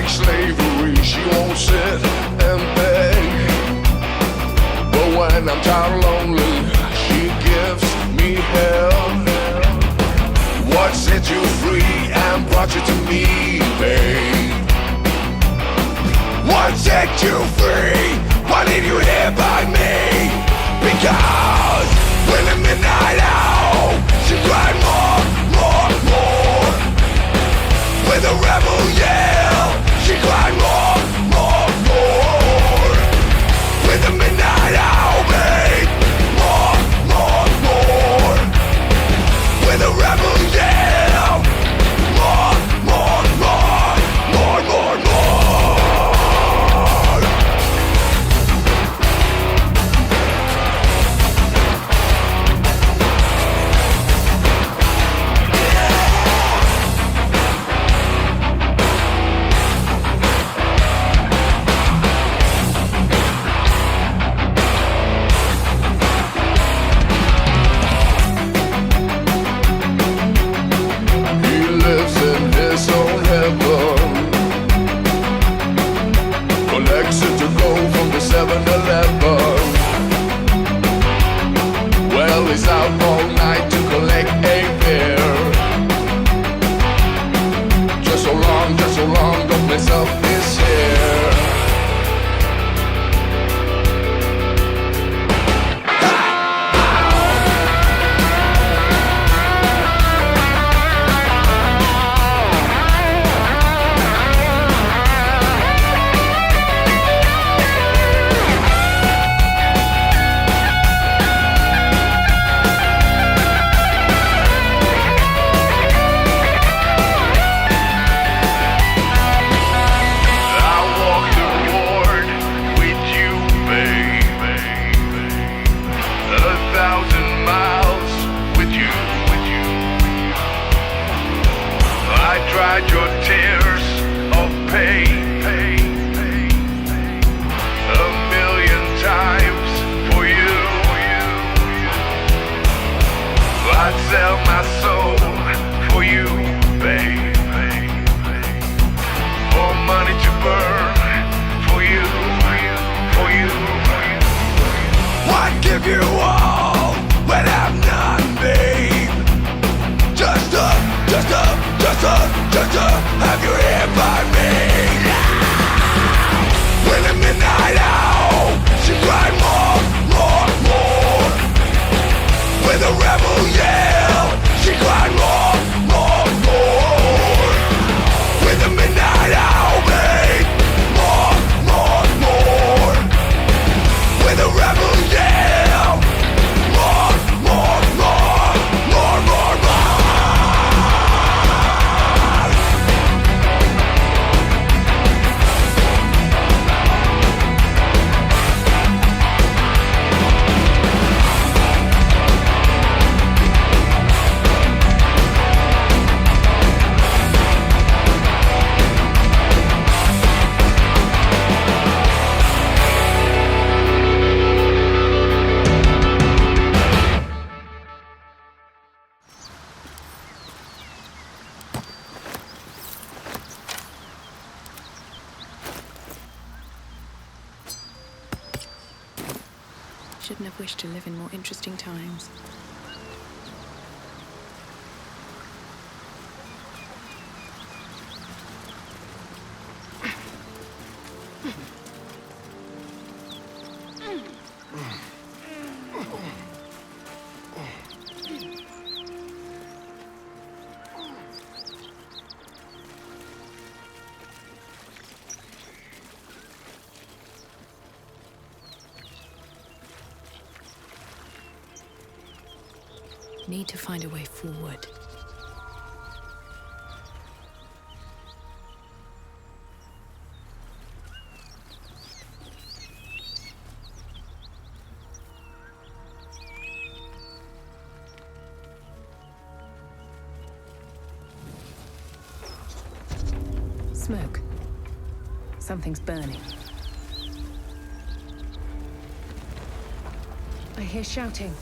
slavery, she won't sit and beg. But when I'm tired and lonely, she gives me hell. What set you free and brought you to me, babe? What set you free? Why leave you here by me? Because when the midnight hour, she cried more, more, more. With a rebel yell, she cried more, more, more. With the midnight hour, babe, more, more, more. With a rebel yell, more, more, more, more, more, more. Just to have you here by me. When the midnight hour, she cried more, more, more. With a rebel yell, she cried more, more, more. With the midnight hour, babe, more, more, more. With a rebel yell, more, more, more, more, more, more. Shouldn't have wished to live in more interesting times. Need to find a way forward. Smoke. Something's burning. I hear shouting.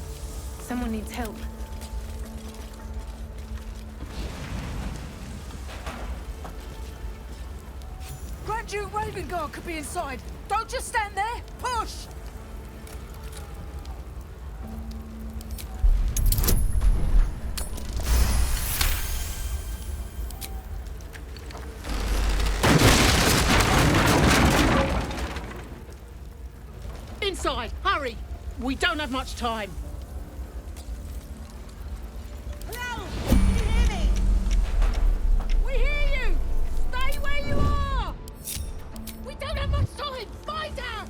Someone needs help. Grand Duke Ravengard could be inside. Don't just stand there. Push! Inside! Hurry! We don't have much time. Hello? Can you hear me? We hear you! Stay where you are! We don't have much time! Find her!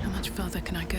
How much farther can I go?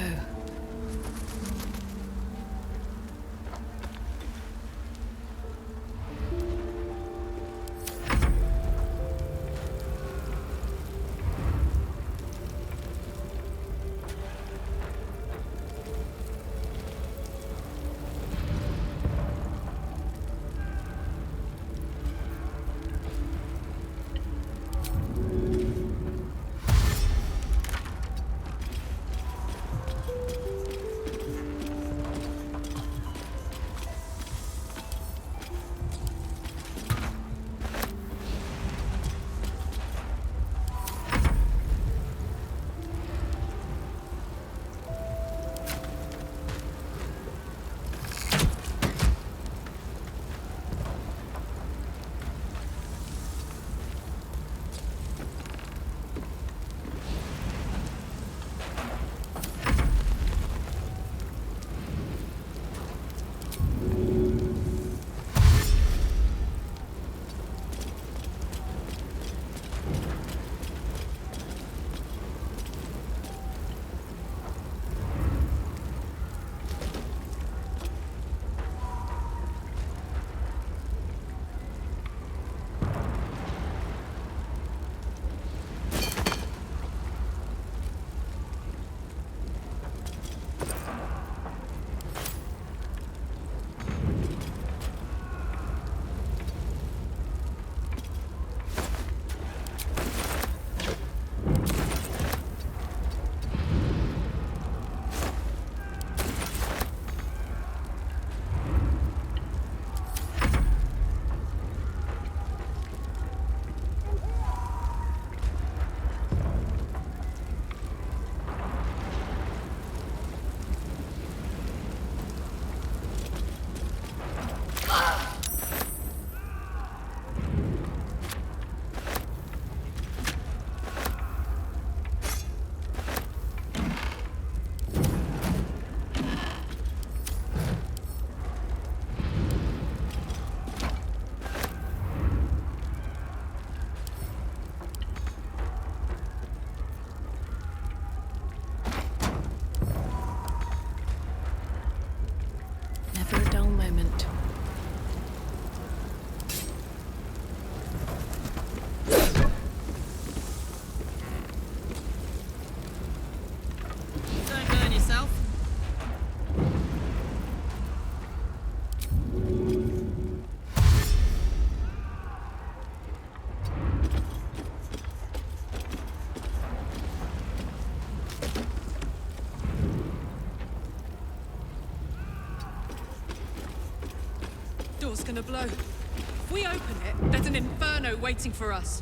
door's gonna blow. If we open it, there's an inferno waiting for us.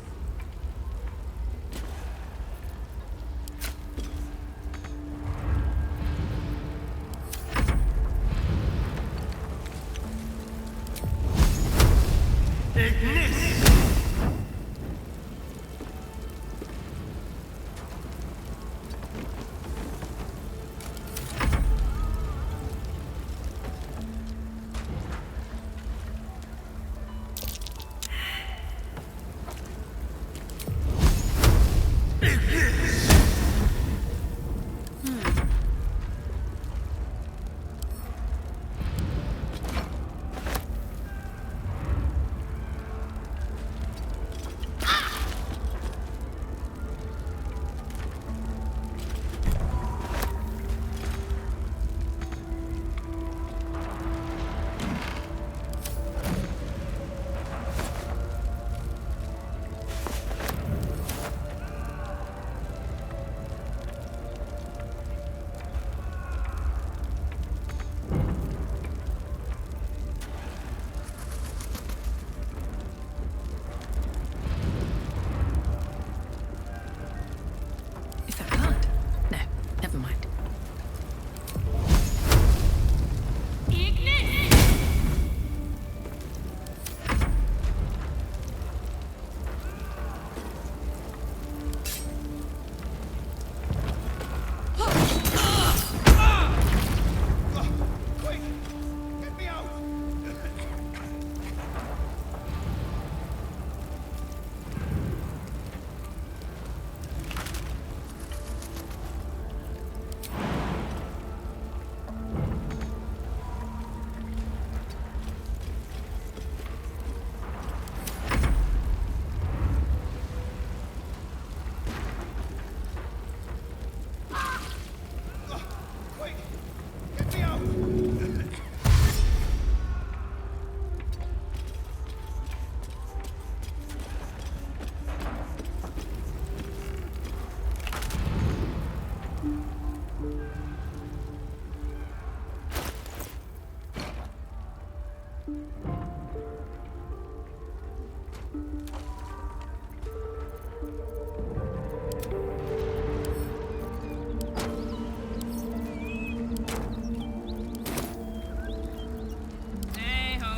Is that blood? No, never mind. Quick! Get me out! Quick! Get me out! Hey-ho.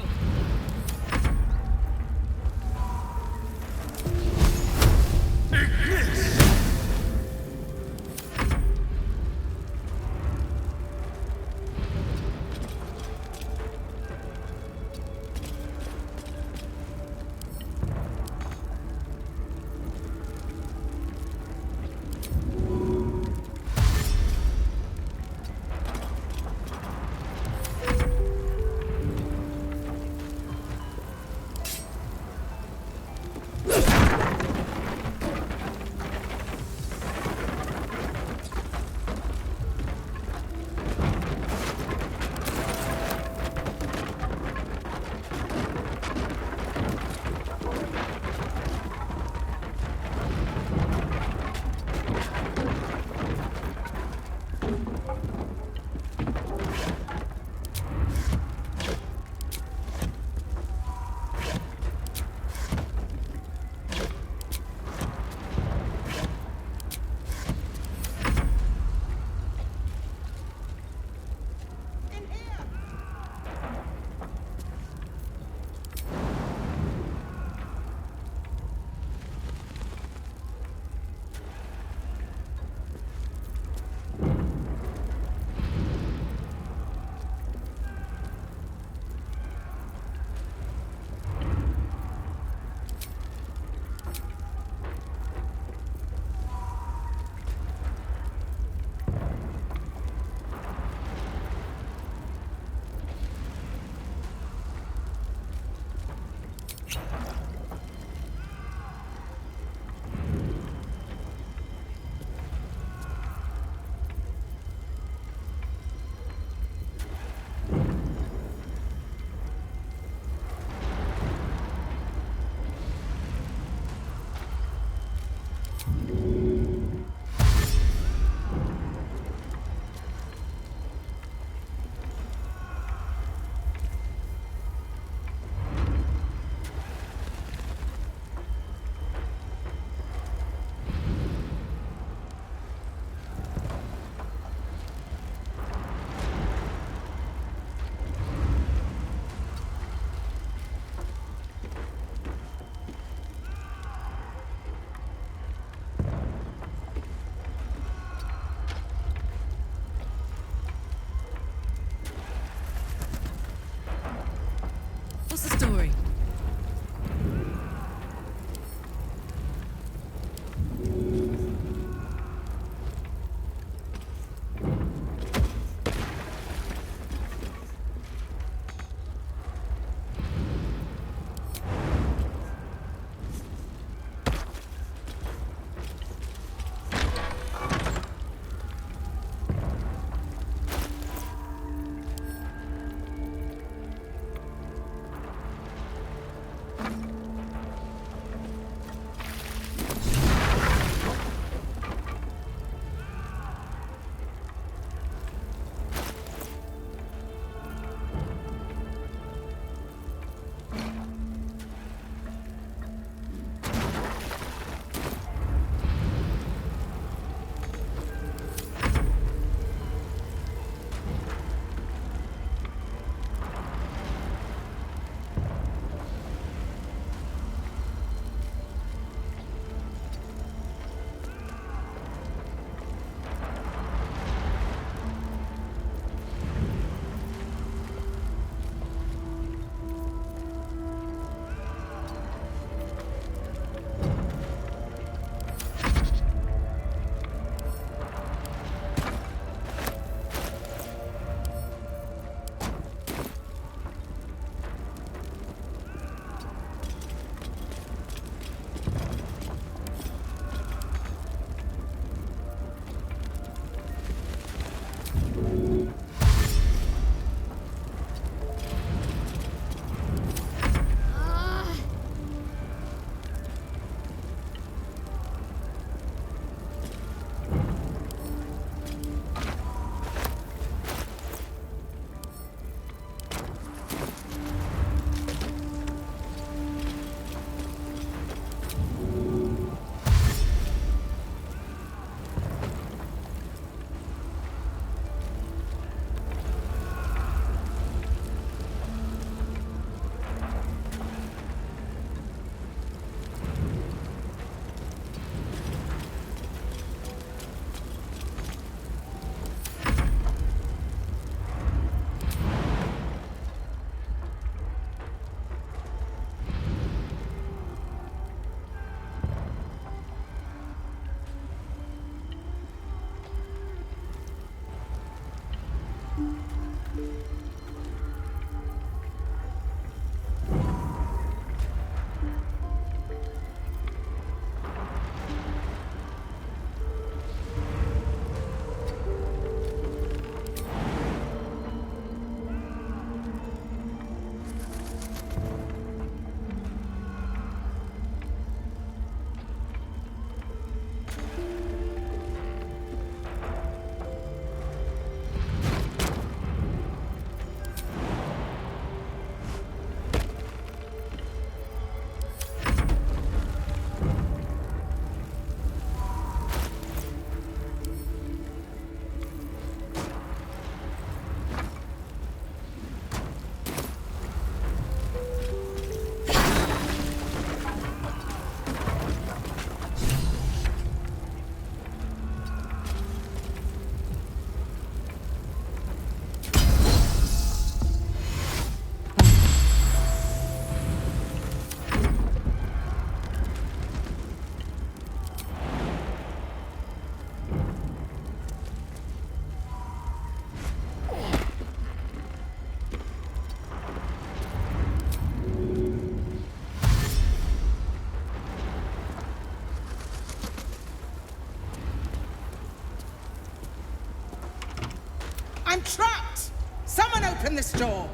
I'm trapped! Someone open this door!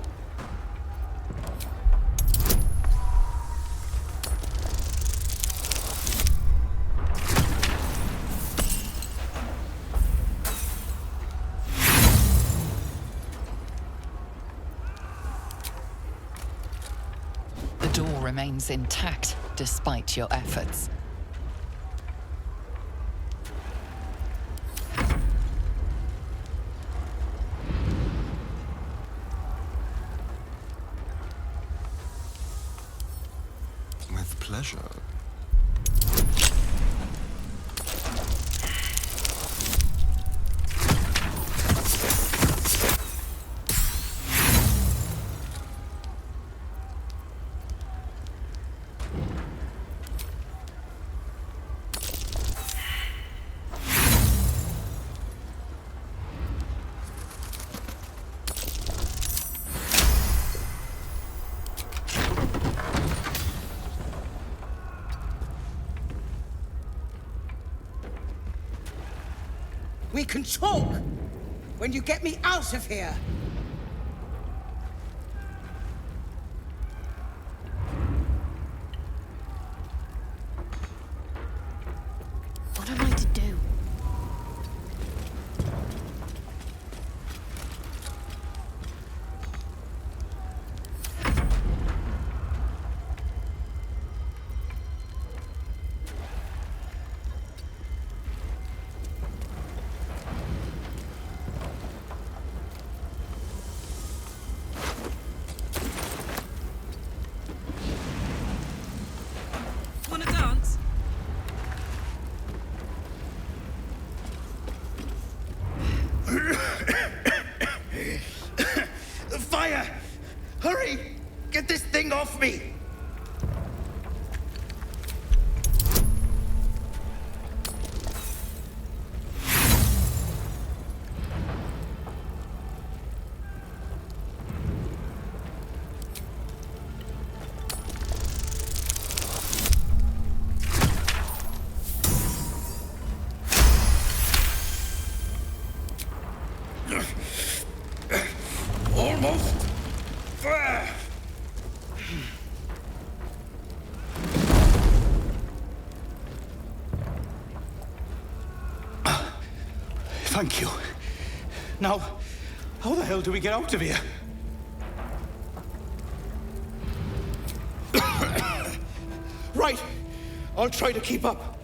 The door remains intact despite your efforts. With pleasure. We can talk when you get me out of here. What am I to do? Wanna dance? Fire! Hurry! Get this thing off me! Almost. Thank you. Now, how the hell do we get out of here? Right. I'll try to keep up.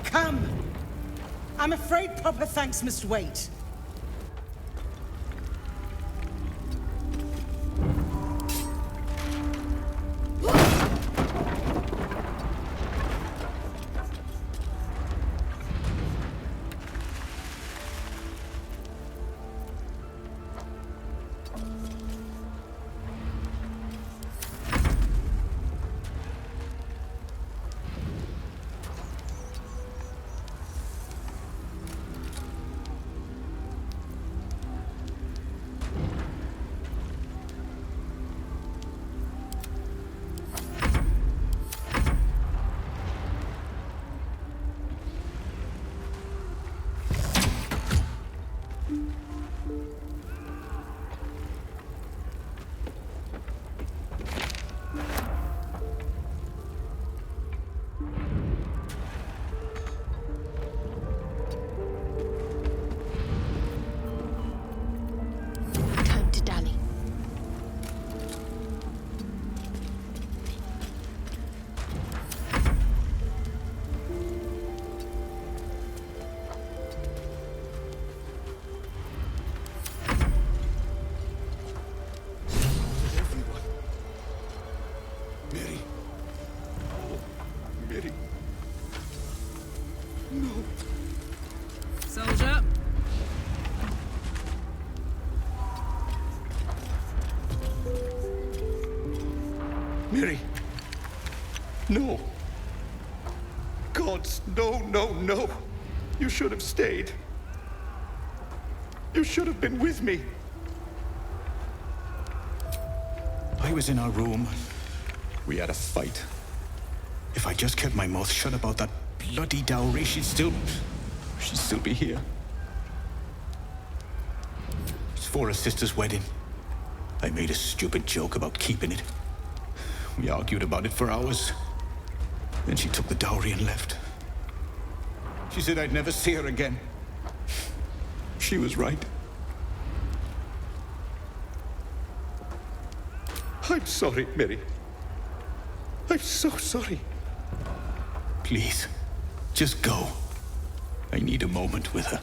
Come. I'm afraid proper thanks must wait. Mary. No. Gods, no, no, no. You should have stayed. You should have been with me. I was in our room. We had a fight. If I just kept my mouth shut about that bloody dowry, she'd still be here. It's for her sister's wedding. I made a stupid joke about keeping it. We argued about it for hours. Then she took the dowry and left. She said I'd never see her again. She was right. I'm sorry, Mary. I'm so sorry. Please, just go. I need a moment with her.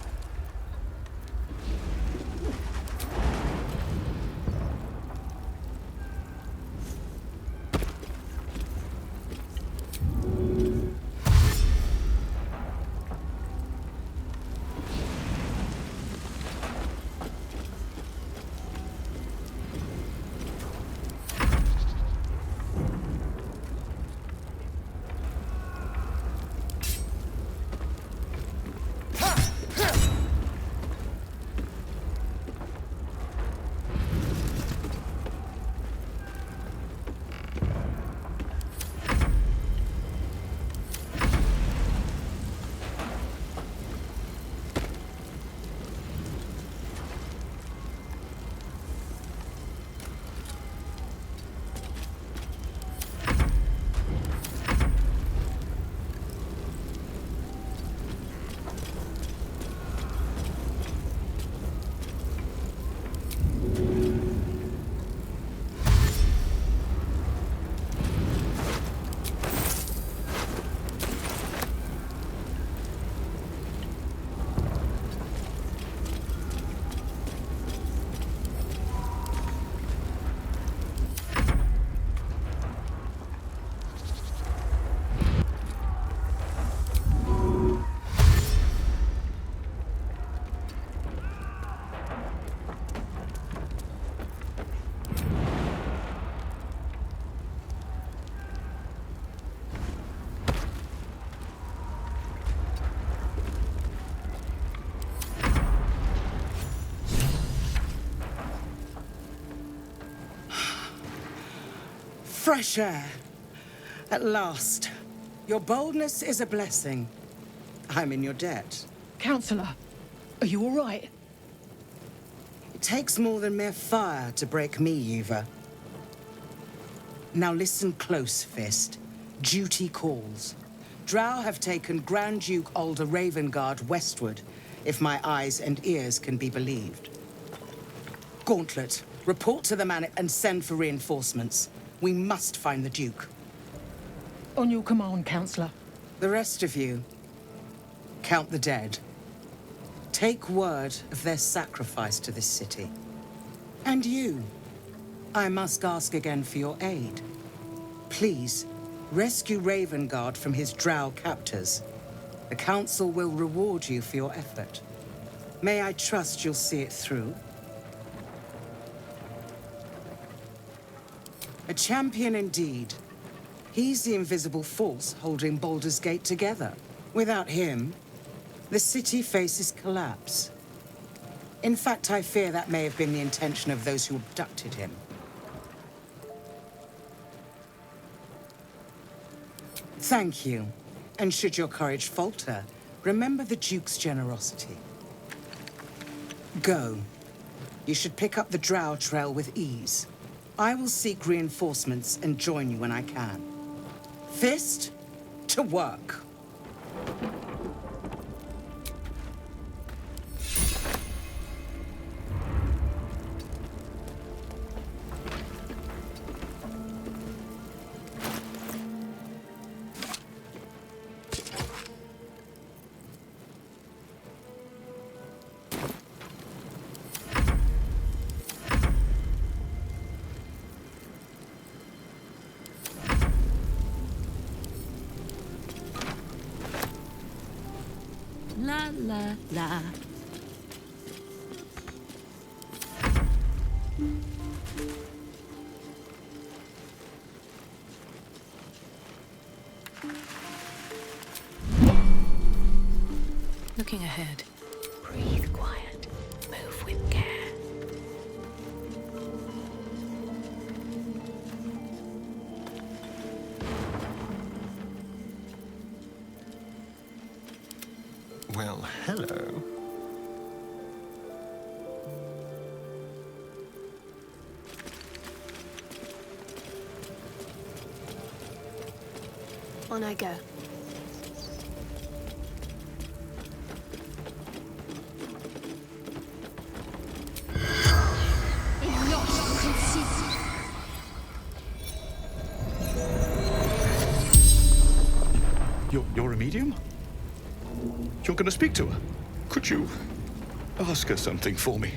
Fresh air. At last. Your boldness is a blessing. I'm in your debt. Counselor, are you all right? It takes more than mere fire to break me, Eva. Now listen close, Fist. Duty calls. Drow have taken Grand Duke Alder Ravengard westward, if my eyes and ears can be believed. Gauntlet, report to the man and send for reinforcements. We must find the Duke. On your command, Counselor. The rest of you, count the dead. Take word of their sacrifice to this city. And you, I must ask again for your aid. Please, rescue Ravengard from his drow captors. The Council will reward you for your effort. May I trust you'll see it through? A champion indeed. He's the invisible force holding Baldur's Gate together. Without him, the city faces collapse. In fact, I fear that may have been the intention of those who abducted him. Thank you. And should your courage falter, remember the Duke's generosity. Go. You should pick up the Drow trail with ease. I will seek reinforcements and join you when I can. Fist, to work. La la la. looking ahead. Breathe quiet. Move with care. Well, hello. On I go. You're a medium? You're gonna speak to her? Could you ask her something for me?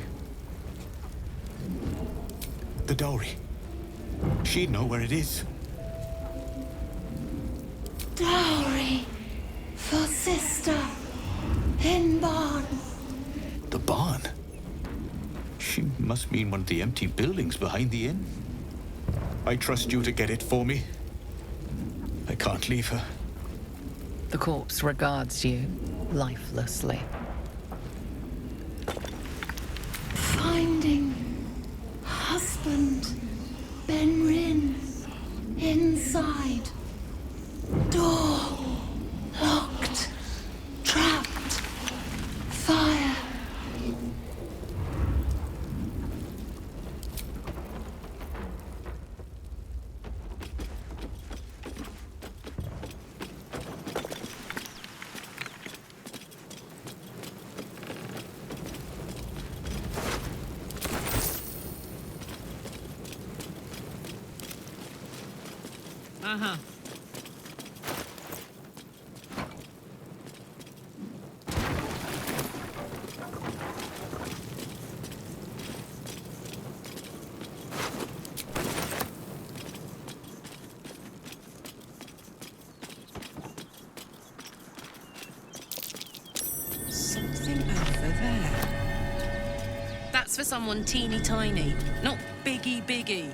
The dowry. She'd know where it is. Dowry for sister in barn. The barn? She must mean one of the empty buildings behind the inn. I trust you to get it for me. I can't leave her. The corpse regards you lifelessly. Finding husband Benrin inside. Door locked. Trapped. Fire. Uh-huh. Something over there. That's for someone teeny tiny, not biggie biggie.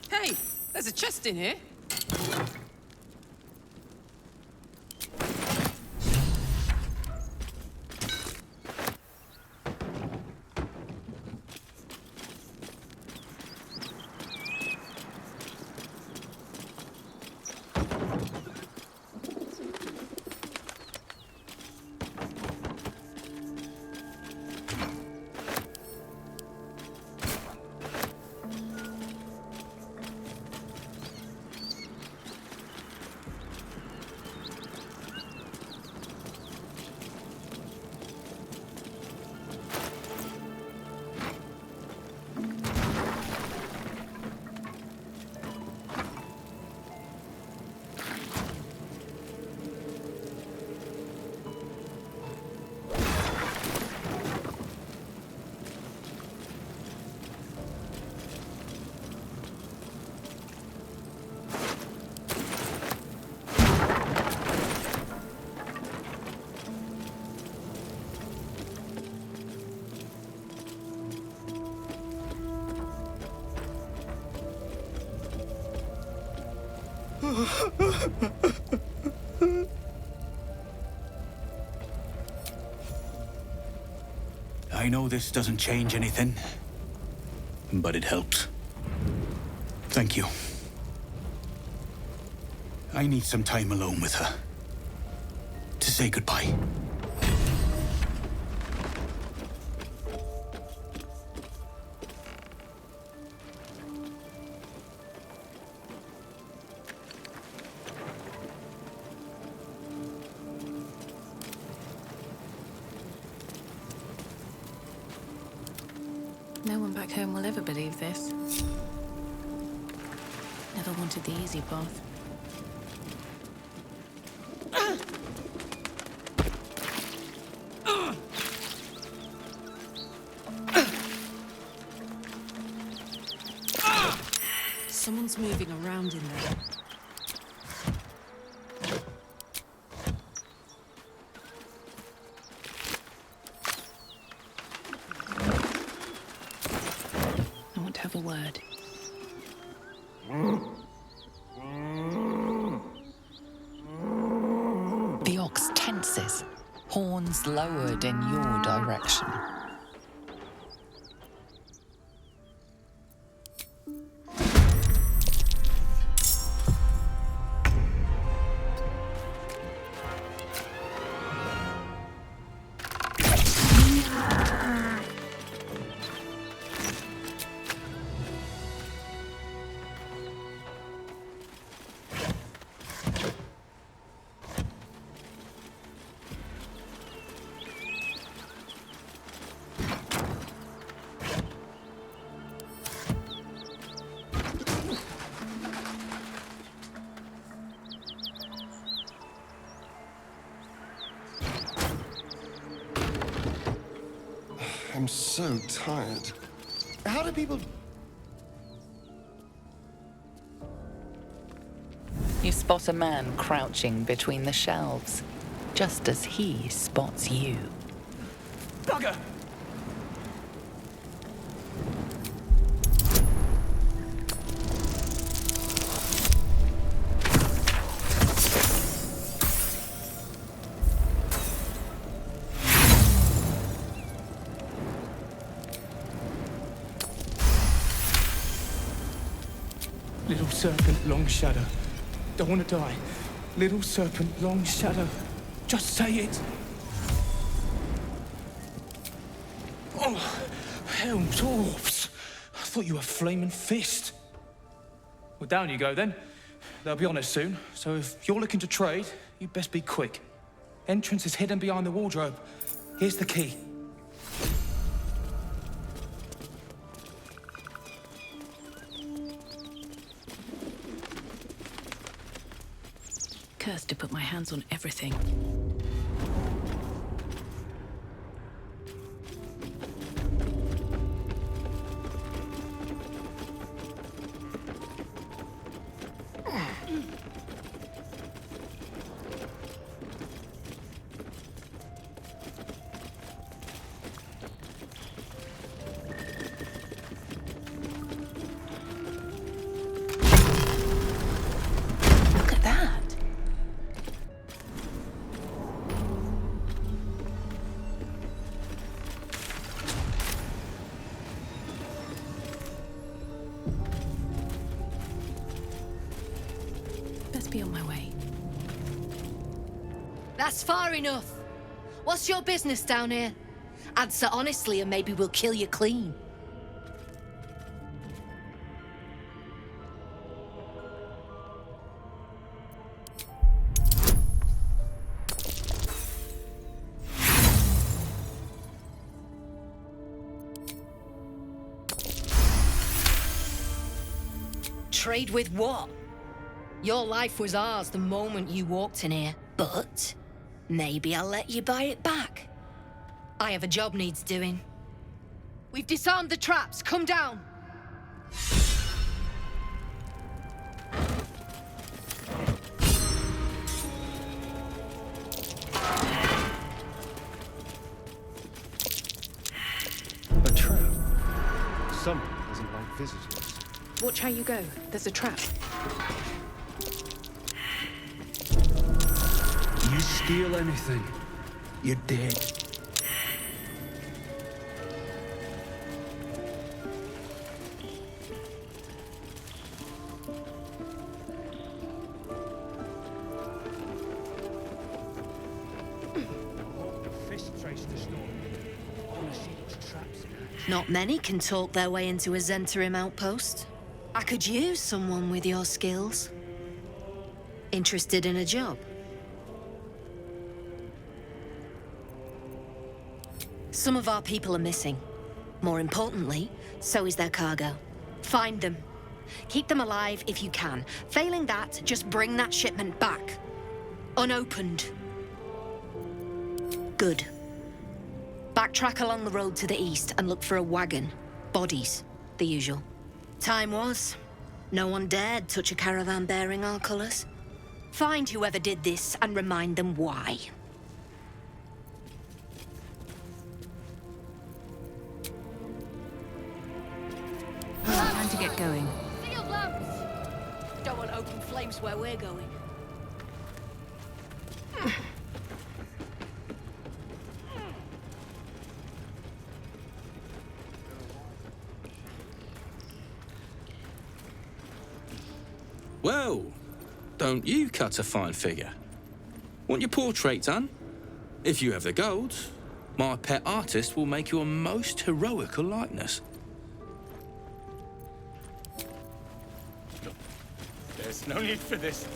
Hey, there's a chest in here. I know this doesn't change anything, but it helps. Thank you. I need some time alone with her to say goodbye. No one back home will ever believe this. wanted the easy path. Someone's moving around in there. I want to have a word. The ox tenses, horns lowered in your direction. I'm so tired. How do people... You spot a man crouching between the shelves, just as he spots you. Bugger! Little serpent, long shadow. Don't want to die. Little serpent, long shadow. Just say it. Oh, hell, dwarves. I thought you were flaming fist. Well, down you go then. They'll be on us soon, so if you're looking to trade, you'd best be quick. Entrance is hidden behind the wardrobe. Here's the key. Cursed to put my hands on everything. Look at that. Best be on my way. That's far enough. What's your business down here? Answer honestly and maybe we'll kill you clean. Trade with what? Your life was ours the moment you walked in here, but maybe I'll let you buy it back. I have a job needs doing. We've disarmed the traps. Come down. A trap? Someone doesn't like visitors. Watch how you go. There's a trap. You steal anything, you're dead. Not many can talk their way into a Zentarim outpost. I could use someone with your skills. Interested in a job? Some of our people are missing. More importantly, so is their cargo. Find them. Keep them alive if you can. Failing that, just bring that shipment back. Unopened. Good. Backtrack along the road to the east and look for a wagon. Bodies. The usual. Time was. No one dared touch a caravan bearing our colours. Find whoever did this and remind them why. Time to get going. Field lamps! Don't want open flames where we're going. Well, don't you cut a fine figure? Want your portrait done? If you have the gold, my pet artist will make you a most heroical likeness. There's no need for this.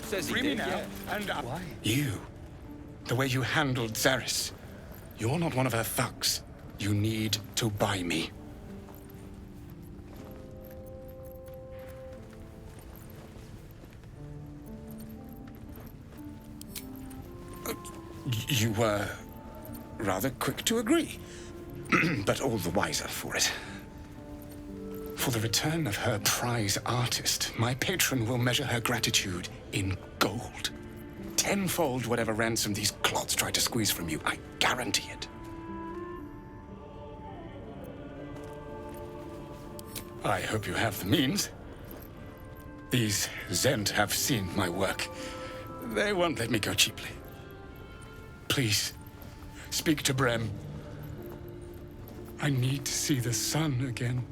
Says he Free me did, now, yeah. and Why? You. The way you handled Zaris. You're not one of her thugs. You need to buy me. You were rather quick to agree, but all the wiser for it. For the return of her prize artist, my patron will measure her gratitude in gold. Tenfold whatever ransom these clods try to squeeze from you, I guarantee it. I hope you have the means. These Zend have seen my work. They won't let me go cheaply. Please, speak to Brem. I need to see the sun again.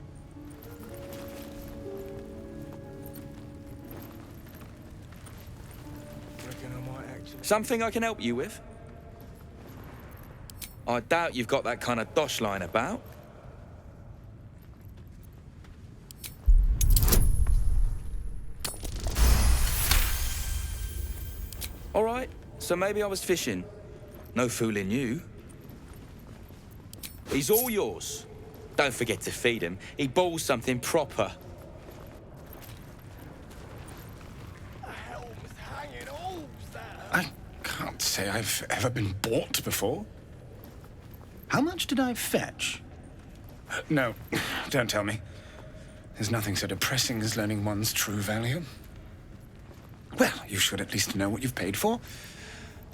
Something I can help you with? I doubt you've got that kind of dosh line about. All right, so maybe I was fishing. No fooling you. He's all yours. Don't forget to feed him. He balls something proper. I can't say I've ever been bought before. How much did I fetch? No, don't tell me. There's nothing so depressing as learning one's true value. Well, you should at least know what you've paid for.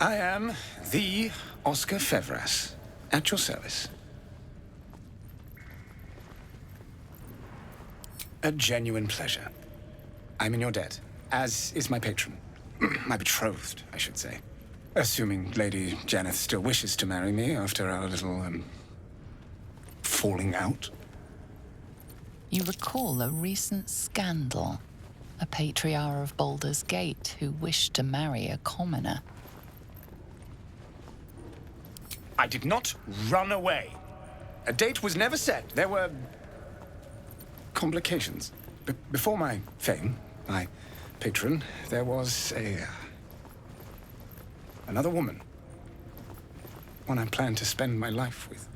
I am the Oscar Fevras, at your service. A genuine pleasure. I'm in your debt, as is my patron. My betrothed, I should say. Assuming Lady Janeth still wishes to marry me after our little, falling out. You recall a recent scandal. A patriarch of Baldur's Gate who wished to marry a commoner. I did not run away. A date was never set. There were complications. Before my fame, my patron, there was another woman. One I planned to spend my life with.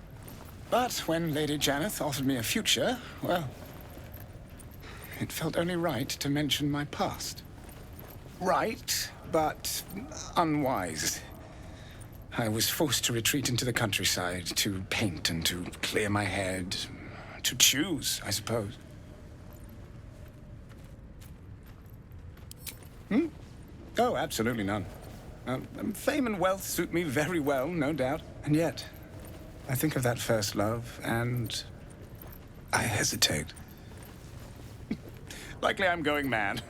But when Lady Janeth offered me a future, well, it felt only right to mention my past. Right, but unwise. I was forced to retreat into the countryside, to paint and to clear my head, to choose, I suppose. Oh, absolutely none. Fame and wealth suit me very well, no doubt. And yet, I think of that first love, and I hesitate. Likely I'm going mad.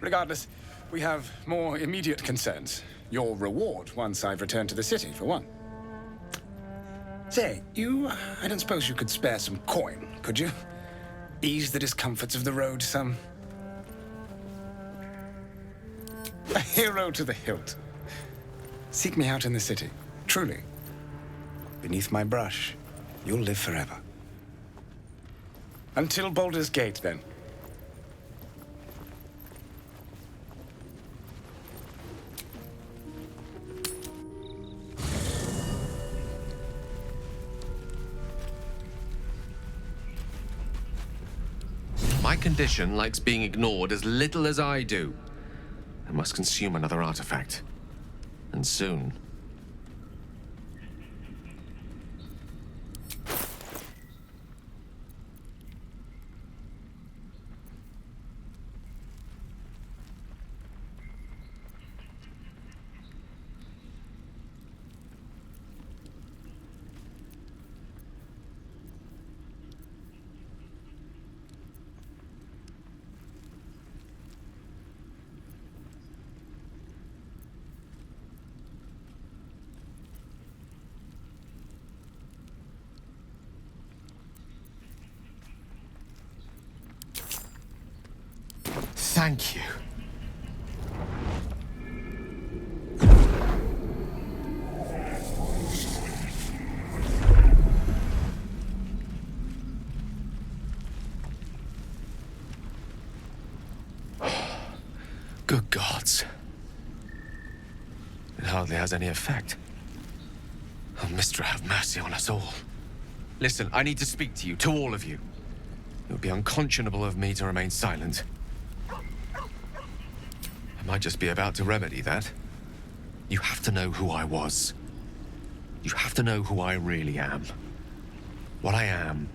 Regardless, we have more immediate concerns. Your reward once I've returned to the city, for one. Say, I don't suppose you could spare some coin, could you? Ease the discomforts of the road some. A hero to the hilt. Seek me out in the city, truly. Beneath my brush, you'll live forever. Until Baldur's Gate, then. My my condition likes being ignored as little as I do. I must consume another artifact. And soon. Thank you. Good gods. It hardly has any effect. Oh, Mistra, have mercy on us all. Listen, I need to speak to you, to all of you. It would be unconscionable of me to remain silent. I might just be about to remedy that. You have to know who I was. You have to know who I really am. What I am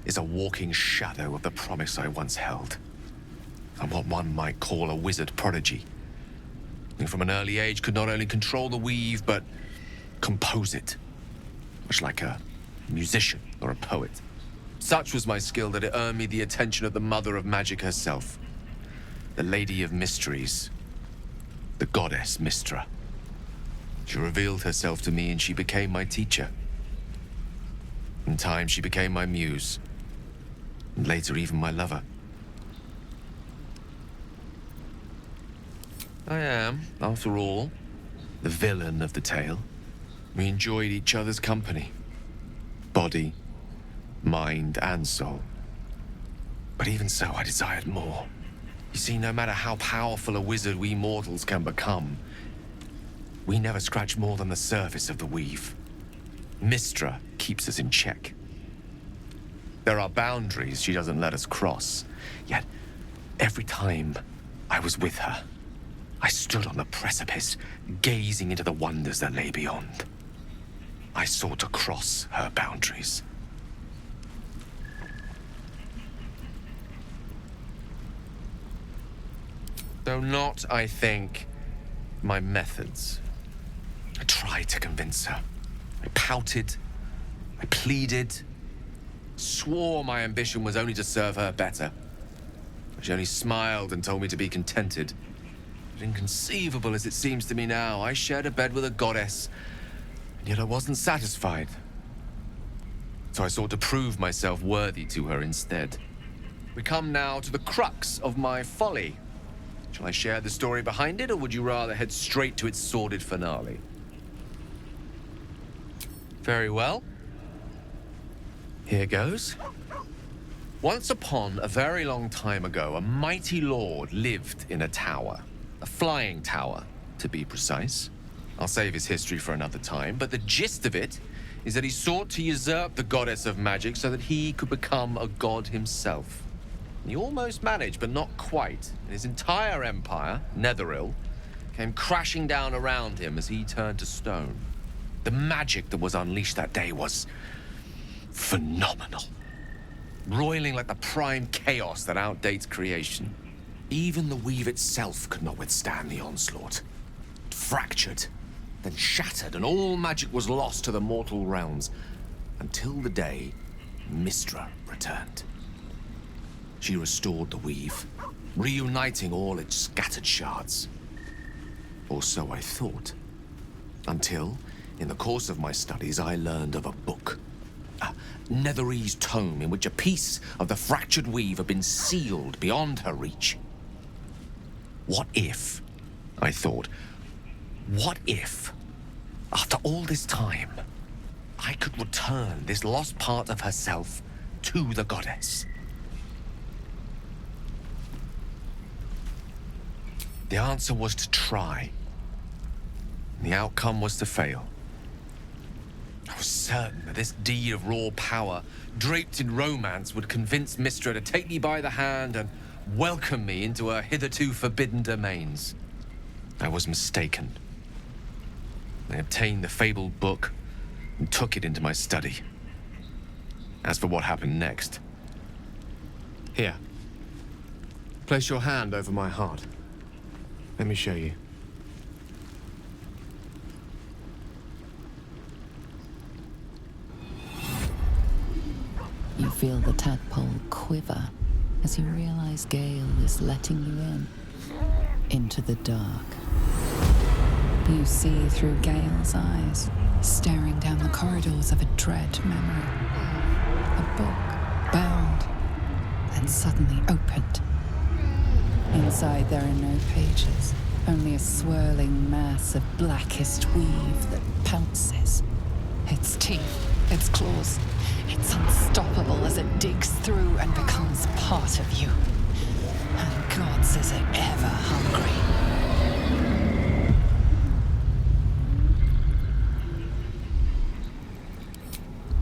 is a walking shadow of the promise I once held. I'm what one might call a wizard prodigy. Who from an early age could not only control the weave, but compose it. Much like a musician or a poet. Such was my skill that it earned me the attention of the mother of magic herself. The Lady of Mysteries. The goddess Mistra. She revealed herself to me and she became my teacher. In time, she became my muse. And later, even my lover. I am, after all, the villain of the tale. We enjoyed each other's company. Body, mind, and soul. But even so, I desired more. You see, no matter how powerful a wizard we mortals can become, we never scratch more than the surface of the weave. Mistra keeps us in check. There are boundaries she doesn't let us cross. Yet, every time I was with her, I stood on the precipice, gazing into the wonders that lay beyond. I sought to cross her boundaries. Though not, I think, my methods. I tried to convince her. I pouted. I pleaded. Swore my ambition was only to serve her better. She only smiled and told me to be contented. But inconceivable as it seems to me now, I shared a bed with a goddess, and yet I wasn't satisfied. So I sought to prove myself worthy to her instead. We come now to the crux of my folly. Shall I share the story behind it, or would you rather head straight to its sordid finale? Very well. Here goes. Once upon a very long time ago, a mighty lord lived in a tower. A flying tower, to be precise. I'll save his history for another time, but the gist of it is that he sought to usurp the goddess of magic so that he could become a god himself. He almost managed, but not quite. And his entire empire, Netheril, came crashing down around him as he turned to stone. The magic that was unleashed that day was phenomenal. Roiling like the prime chaos that outdates creation. Even the weave itself could not withstand the onslaught. It fractured, then shattered, and all magic was lost to the mortal realms. Until the day Mistra returned. She restored the weave, reuniting all its scattered shards. Or so I thought. Until, in the course of my studies, I learned of a book. A Netherese tome in which a piece of the fractured weave had been sealed beyond her reach. What if, I thought, what if, after all this time, I could return this lost part of herself to the goddess? The answer was to try. The outcome was to fail. I was certain that this deed of raw power, draped in romance, would convince Mistra to take me by the hand and welcome me into her hitherto forbidden domains. I was mistaken. I obtained the fabled book and took it into my study. As for what happened next... Here. Place your hand over my heart. Let me show you. You feel the tadpole quiver as you realize Gale is letting you in, into the dark. You see through Gale's eyes, staring down the corridors of a dread memory. A book, bound, and suddenly opened. Inside there are no pages, only a swirling mass of blackest weave that pounces. Its teeth, its claws, it's unstoppable as it digs through and becomes part of you. And gods, is it ever hungry.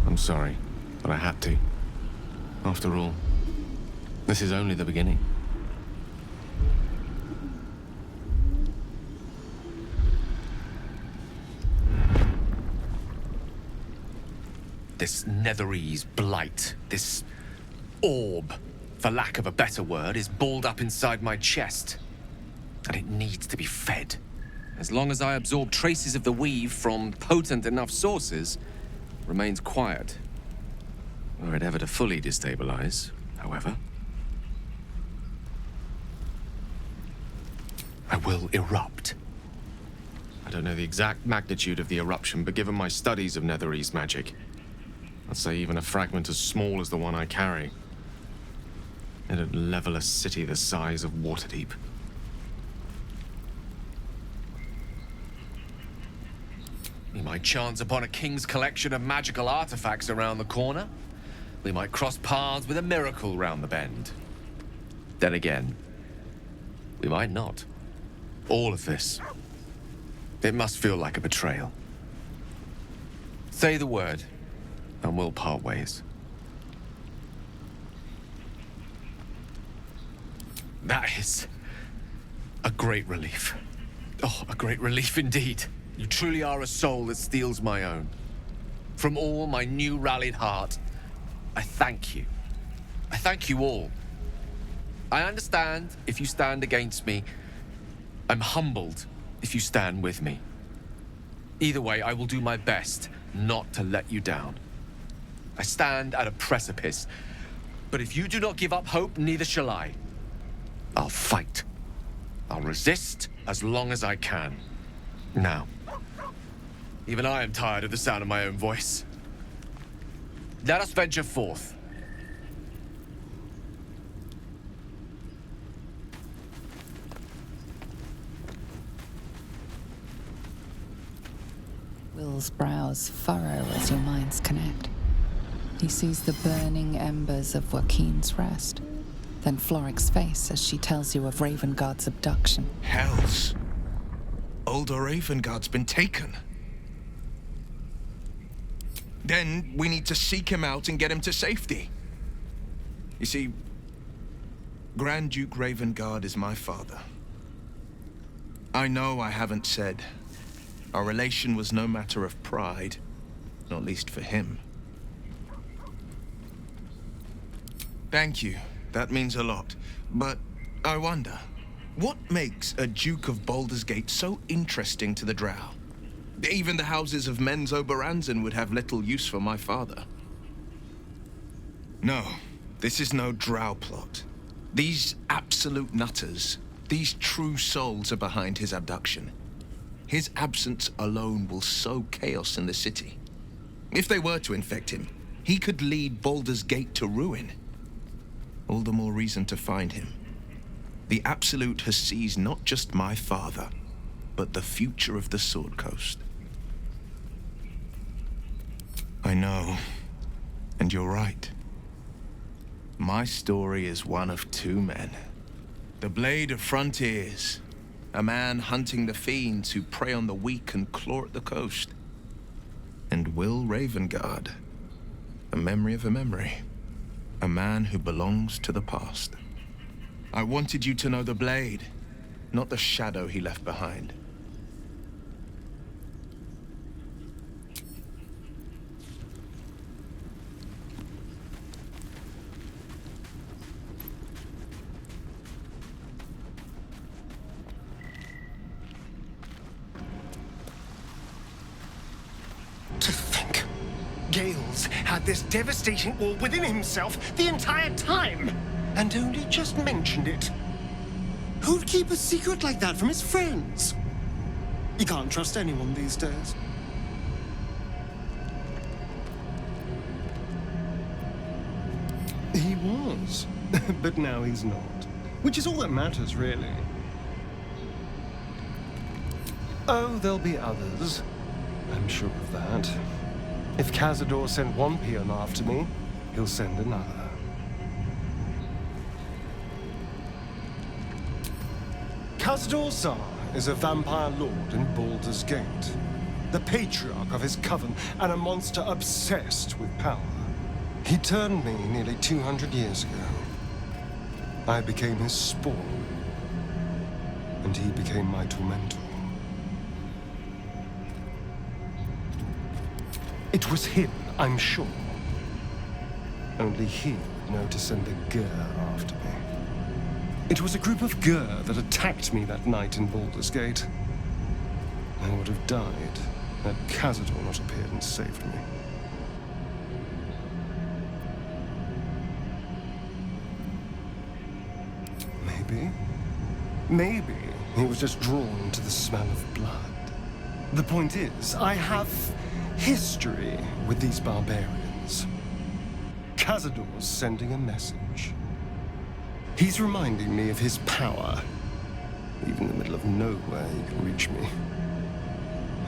I'm sorry, but I had to. After all, this is only the beginning. This Netherese blight, this orb, for lack of a better word, is balled up inside my chest. And it needs to be fed. As long as I absorb traces of the weave from potent enough sources, remains quiet. Were it ever to fully destabilize, however, I will erupt. I don't know the exact magnitude of the eruption, but given my studies of Netherese magic, I'd say even a fragment as small as the one I carry, it'd level a city the size of Waterdeep. We might chance upon a king's collection of magical artifacts around the corner. We might cross paths with a miracle round the bend. Then again, we might not. All of this, it must feel like a betrayal. Say the word, and we'll part ways. That is a great relief. Oh, a great relief indeed. You truly are a soul that steals my own. From all my new rallied heart, I thank you. I thank you all. I understand if you stand against me. I'm humbled if you stand with me. Either way, I will do my best not to let you down. I stand at a precipice, but if you do not give up hope, neither shall I. I'll fight. I'll resist as long as I can. Now, even I am tired of the sound of my own voice. Let us venture forth. Will's brows furrow as your minds connect. He sees the burning embers of Joaquin's rest, then Floric's face as she tells you of Ravengard's abduction. Hells. Older Ravengard's been taken. Then we need to seek him out and get him to safety. You see, Grand Duke Ravengard is my father. I know I haven't said. Our relation was no matter of pride, not least for him. Thank you. That means a lot. But I wonder, what makes a Duke of Baldur's Gate so interesting to the Drow? Even the houses of Menzoberranzan would have little use for my father. No, this is no Drow plot. These absolute nutters, these true souls are behind his abduction. His absence alone will sow chaos in the city. If they were to infect him, he could lead Baldur's Gate to ruin. All the more reason to find him. The Absolute has seized not just my father, but the future of the Sword Coast. I know, and you're right. My story is one of two men. The Blade of Frontiers, a man hunting the fiends who prey on the weak and claw at the coast. And Will Ravengard, a memory of a memory. A man who belongs to the past. I wanted you to know the blade, not the shadow he left behind. To think, Gales had this devastating all within himself the entire time, and only just mentioned it. Who'd keep a secret like that from his friends? You can't trust anyone these days. He was, but now he's not. Which is all that matters, really. Oh, there'll be others. I'm sure of that. If Cazador sent one peon after me, he'll send another. Cazador Zar is a vampire lord in Baldur's Gate, the patriarch of his coven and a monster obsessed with power. He turned me nearly 200 years ago. I became his spawn, and he became my tormentor. It was him, I'm sure. Only he would know to send the Gur after me. It was a group of Gur that attacked me that night in Baldur's Gate. I would have died had Cazador not appeared and saved me. Maybe he was just drawn to the smell of blood. The point is, I have history with these barbarians. Cazador's sending a message. He's reminding me of his power. Even in the middle of nowhere, he can reach me.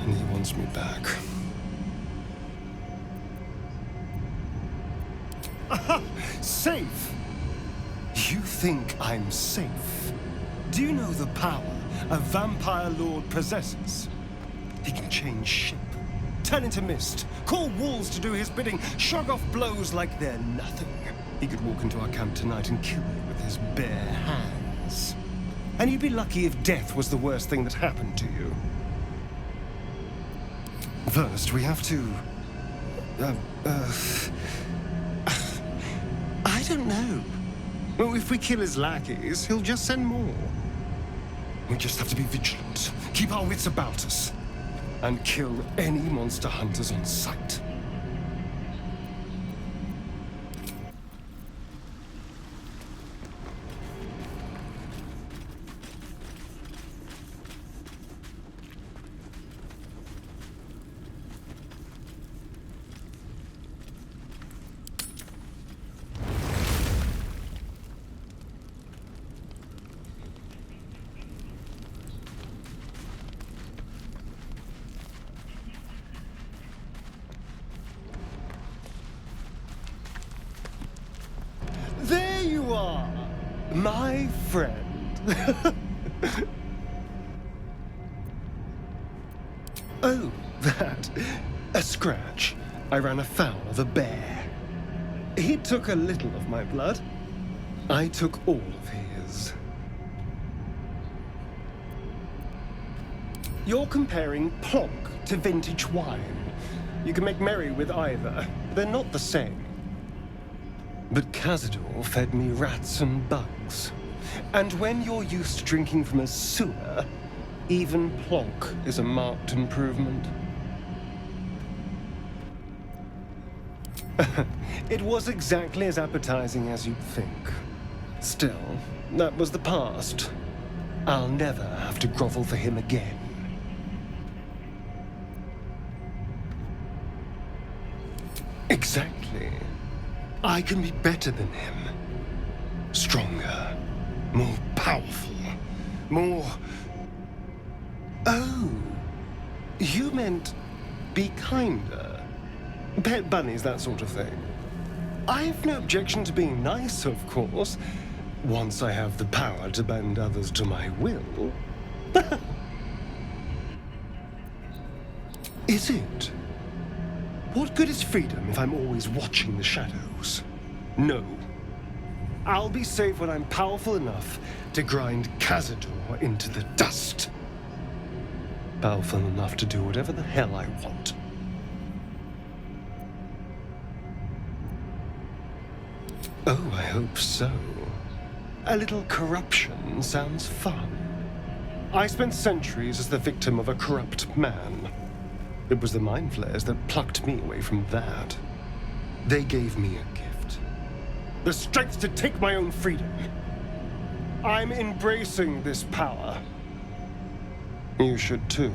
And he wants me back. Aha! Safe! You think I'm safe? Do you know the power a vampire lord possesses? He can change shape, turn into mist, call wolves to do his bidding, shrug off blows like they're nothing. He could walk into our camp tonight and kill you with his bare hands. And you'd be lucky if death was the worst thing that happened to you. First, we have to... I don't know. Well, if we kill his lackeys, he'll just send more. We just have to be vigilant, keep our wits about us, and kill any monster hunters on sight. There you are, my friend. Oh, that. A scratch. I ran afoul of a bear. He took a little of my blood. I took all of his. You're comparing plonk to vintage wine. You can make merry with either. They're not the same. But Cazador fed me rats and bugs. And when you're used to drinking from a sewer, even plonk is a marked improvement. It was exactly as appetizing as you'd think. Still, that was the past. I'll never have to grovel for him again. Exactly. I can be better than him. Stronger. More powerful. More... Oh. You meant be kinder. Pet bunnies, that sort of thing. I've no objection to being nice, of course. Once I have the power to bend others to my will. Is it? What good is freedom if I'm always watching the shadows? No. I'll be safe when I'm powerful enough to grind Cazador into the dust. Powerful enough to do whatever the hell I want. Oh, I hope so. A little corruption sounds fun. I spent centuries as the victim of a corrupt man. It was the Mind Flayers that plucked me away from that. They gave me a gift. The strength to take my own freedom. I'm embracing this power. You should too.